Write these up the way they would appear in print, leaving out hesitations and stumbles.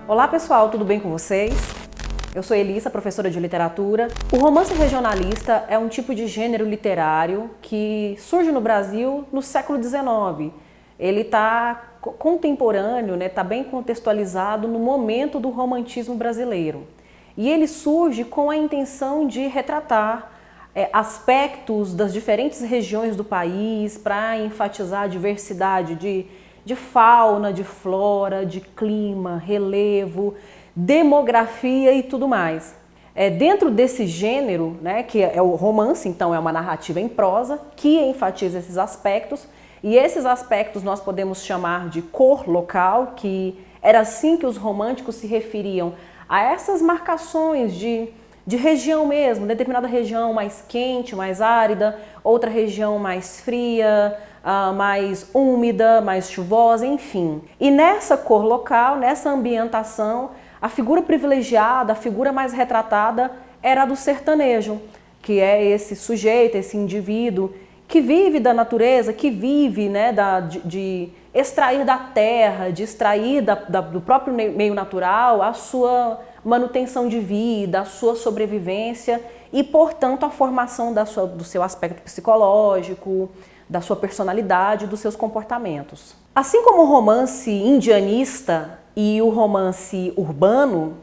Olá pessoal, tudo bem com vocês? Eu sou Elissa, professora de literatura. O romance regionalista é um tipo de gênero literário que surge no Brasil no século XIX. Ele está contemporâneo, está bem contextualizado no momento do romantismo brasileiro. E ele surge com a intenção de retratar aspectos das diferentes regiões do país para enfatizar a diversidade de fauna, de flora, de clima, relevo, demografia e tudo mais. Dentro desse gênero, que é o romance, então é uma narrativa em prosa, que enfatiza esses aspectos, e esses aspectos nós podemos chamar de cor local, que era assim que os românticos se referiam a essas marcações de região mesmo, determinada região mais quente, mais árida, outra região mais fria, mais úmida, mais chuvosa, enfim. E nessa cor local, nessa ambientação, a figura privilegiada, a figura mais retratada era a do sertanejo, que é esse sujeito, esse indivíduo que vive da natureza, que vive de extrair da terra, de extrair do próprio meio natural a sua manutenção de vida, a sua sobrevivência e, portanto, a formação do seu aspecto psicológico, da sua personalidade, dos seus comportamentos. Assim como o romance indianista e o romance urbano,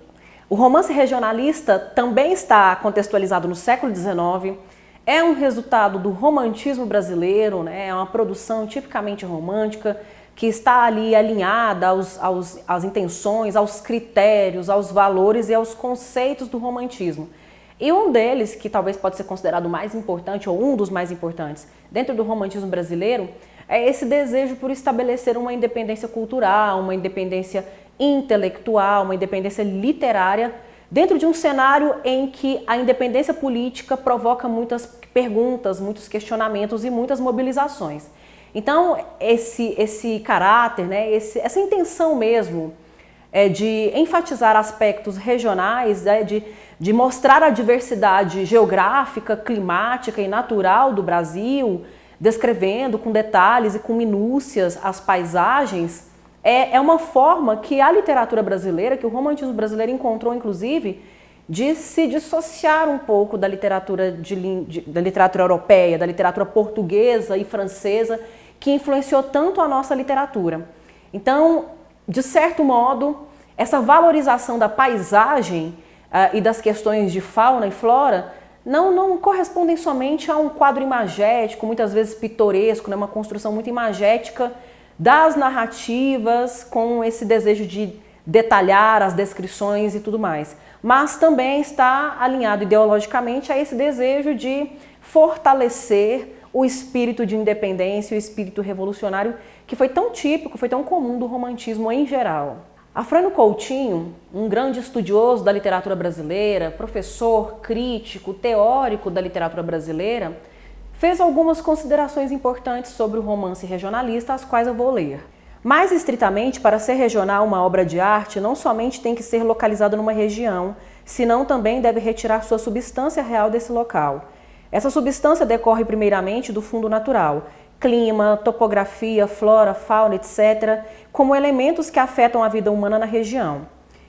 o romance regionalista também está contextualizado no século XIX, é um resultado do romantismo brasileiro, é uma produção tipicamente romântica, que está ali alinhada às intenções, aos critérios, aos valores e aos conceitos do romantismo. E um deles, que talvez pode ser considerado o mais importante, ou um dos mais importantes, dentro do romantismo brasileiro, é esse desejo por estabelecer uma independência cultural, uma independência intelectual, uma independência literária, dentro de um cenário em que a independência política provoca muitas perguntas, muitos questionamentos e muitas mobilizações. Então, esse caráter, essa intenção mesmo de enfatizar aspectos regionais, de mostrar a diversidade geográfica, climática e natural do Brasil, descrevendo com detalhes e com minúcias as paisagens, é uma forma que a literatura brasileira, que o romantismo brasileiro encontrou, inclusive, de se dissociar um pouco da literatura europeia, da literatura portuguesa e francesa, que influenciou tanto a nossa literatura. Então, de certo modo, essa valorização da paisagem e das questões de fauna e flora não correspondem somente a um quadro imagético, muitas vezes pitoresco, uma construção muito imagética das narrativas com esse desejo de detalhar as descrições e tudo mais, mas também está alinhado ideologicamente a esse desejo de fortalecer o espírito de independência, o espírito revolucionário que foi tão típico, foi tão comum do romantismo em geral. Afrânio Coutinho, um grande estudioso da literatura brasileira, professor, crítico, teórico da literatura brasileira, fez algumas considerações importantes sobre o romance regionalista, as quais eu vou ler. Mais estritamente, para ser regional uma obra de arte, não somente tem que ser localizada numa região, senão também deve retirar sua substância real desse local. Essa substância decorre primeiramente do fundo natural, clima, topografia, flora, fauna, etc., como elementos que afetam a vida humana na região.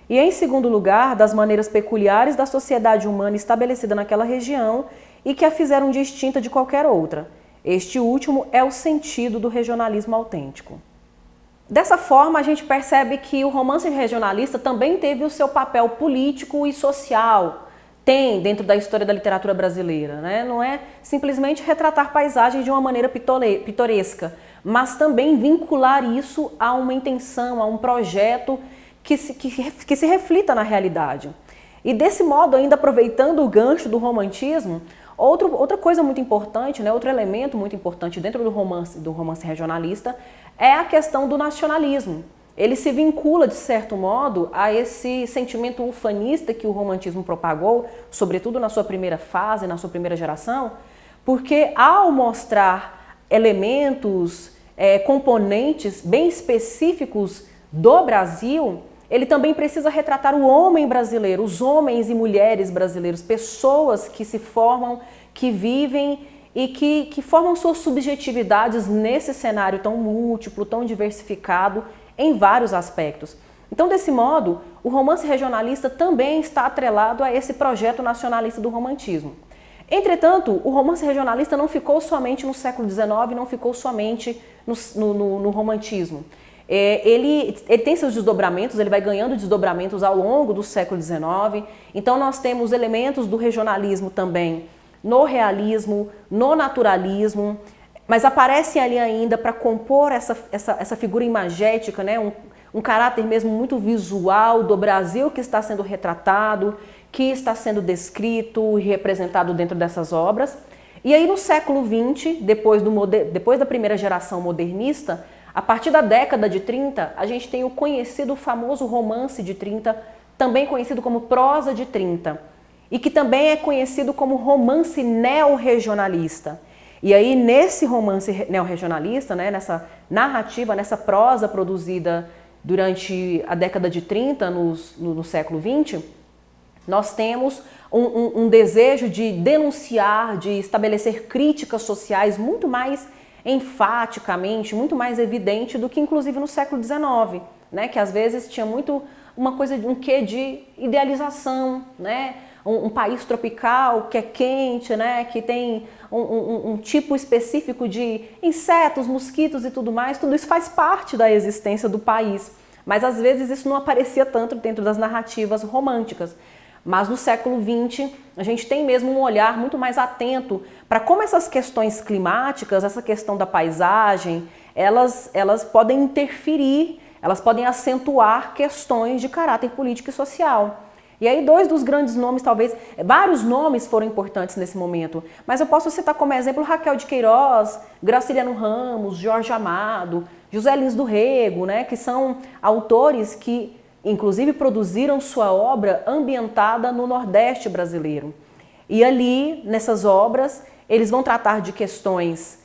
E, em segundo lugar, das maneiras peculiares da sociedade humana estabelecida naquela região e que a fizeram distinta de qualquer outra. Este último é o sentido do regionalismo autêntico. Dessa forma, a gente percebe que o romance regionalista também teve o seu papel político e social, tem dentro da história da literatura brasileira, Não é simplesmente retratar paisagens de uma maneira pitoresca, mas também vincular isso a uma intenção, a um projeto que se reflita na realidade. E desse modo, ainda aproveitando o gancho do romantismo, outra coisa muito importante, outro elemento muito importante dentro do romance regionalista é a questão do nacionalismo. Ele se vincula, de certo modo, a esse sentimento ufanista que o romantismo propagou, sobretudo na sua primeira fase, na sua primeira geração, porque ao mostrar elementos, componentes bem específicos do Brasil, ele também precisa retratar o homem brasileiro, os homens e mulheres brasileiros, pessoas que se formam, que vivem e que formam suas subjetividades nesse cenário tão múltiplo, tão diversificado, em vários aspectos. Então, desse modo, o romance regionalista também está atrelado a esse projeto nacionalista do romantismo. Entretanto, o romance regionalista não ficou somente no século XIX, não ficou somente no romantismo. Ele tem seus desdobramentos, ele vai ganhando desdobramentos ao longo do século XIX. Então nós temos elementos do regionalismo também no realismo, no naturalismo, mas aparecem ali ainda para compor essa figura imagética, né? Um caráter mesmo muito visual do Brasil que está sendo retratado, que está sendo descrito e representado dentro dessas obras. E aí no século XX, depois da primeira geração modernista, a partir da década de 30, a gente tem o conhecido famoso romance de 30, também conhecido como prosa de 30, e que também é conhecido como romance neorregionalista. E aí nesse romance neorregionalista, né, nessa narrativa, nessa prosa produzida durante a década de 30, no século XX, nós temos um desejo de denunciar, de estabelecer críticas sociais muito mais enfaticamente, muito mais evidente do que inclusive no século XIX, né? Que às vezes tinha muito uma coisa, um quê de idealização, né? Um país tropical que é quente, né? Que tem um tipo específico de insetos, mosquitos e tudo mais, tudo isso faz parte da existência do país, mas às vezes isso não aparecia tanto dentro das narrativas românticas. Mas no século XX, a gente tem mesmo um olhar muito mais atento para como essas questões climáticas, essa questão da paisagem, elas podem interferir, elas podem acentuar questões de caráter político e social. E aí dois dos grandes nomes, talvez, vários nomes foram importantes nesse momento, mas eu posso citar como exemplo Raquel de Queiroz, Graciliano Ramos, Jorge Amado, José Lins do Rego, né, que são autores que inclusive produziram sua obra ambientada no Nordeste brasileiro. E ali, nessas obras, eles vão tratar de questões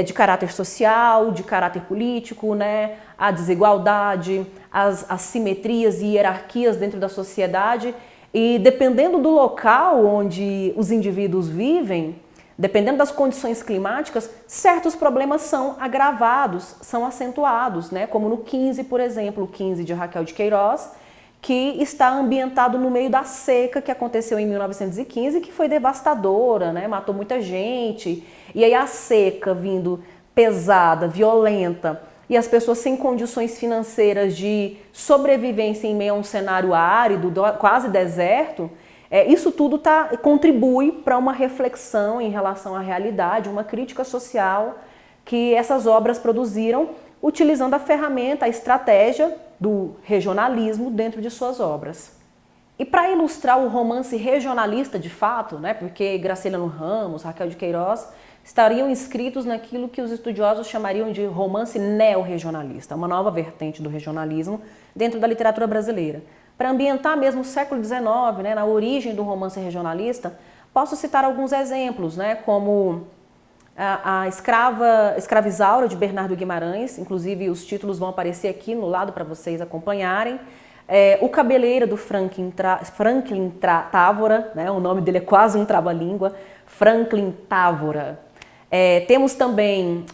de caráter social, de caráter político, né? A desigualdade, as assimetrias e hierarquias dentro da sociedade. E dependendo do local onde os indivíduos vivem, dependendo das condições climáticas, certos problemas são agravados, são acentuados, né? Como no 15, por exemplo, o 15 de Raquel de Queiroz, que está ambientado no meio da seca que aconteceu em 1915, que foi devastadora, né? Matou muita gente. E aí a seca vindo pesada, violenta, e as pessoas sem condições financeiras de sobrevivência em meio a um cenário árido, quase deserto, isso tudo contribui para uma reflexão em relação à realidade, uma crítica social que essas obras produziram utilizando a ferramenta, a estratégia do regionalismo dentro de suas obras. E para ilustrar o romance regionalista de fato, né, porque Graciliano Ramos, Raquel de Queiroz estariam inscritos naquilo que os estudiosos chamariam de romance neorregionalista, uma nova vertente do regionalismo dentro da literatura brasileira. Para ambientar mesmo o século XIX, né, na origem do romance regionalista, posso citar alguns exemplos, né, como a Escrava Isaura, de Bernardo Guimarães, inclusive os títulos vão aparecer aqui no lado para vocês acompanharem. O Cabeleira, do Franklin Távora, né, o nome dele é quase um trava-língua, Franklin Távora. Temos também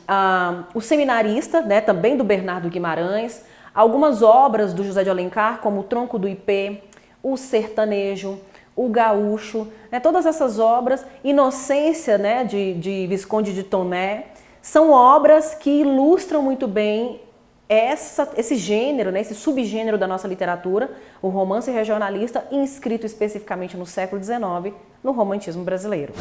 O Seminarista, né, também do Bernardo Guimarães, algumas obras do José de Alencar, como O Tronco do Ipê, O Sertanejo, O Gaúcho, né, todas essas obras, Inocência, né, de Visconde de Toné, são obras que ilustram muito bem esse gênero, né, esse subgênero da nossa literatura, o romance regionalista, inscrito especificamente no século XIX, no romantismo brasileiro.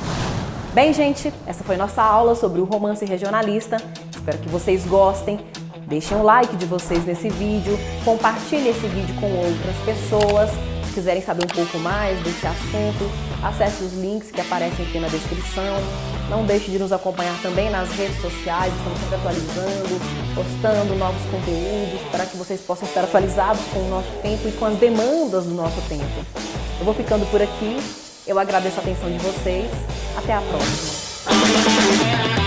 Bem, gente, essa foi nossa aula sobre o romance regionalista. Espero que vocês gostem. Deixem um like de vocês nesse vídeo, compartilhem esse vídeo com outras pessoas. Se quiserem saber um pouco mais desse assunto, acesse os links que aparecem aqui na descrição. Não deixe de nos acompanhar também nas redes sociais, estamos sempre atualizando, postando novos conteúdos para que vocês possam estar atualizados com o nosso tempo e com as demandas do nosso tempo. Eu vou ficando por aqui, eu agradeço a atenção de vocês, até a próxima!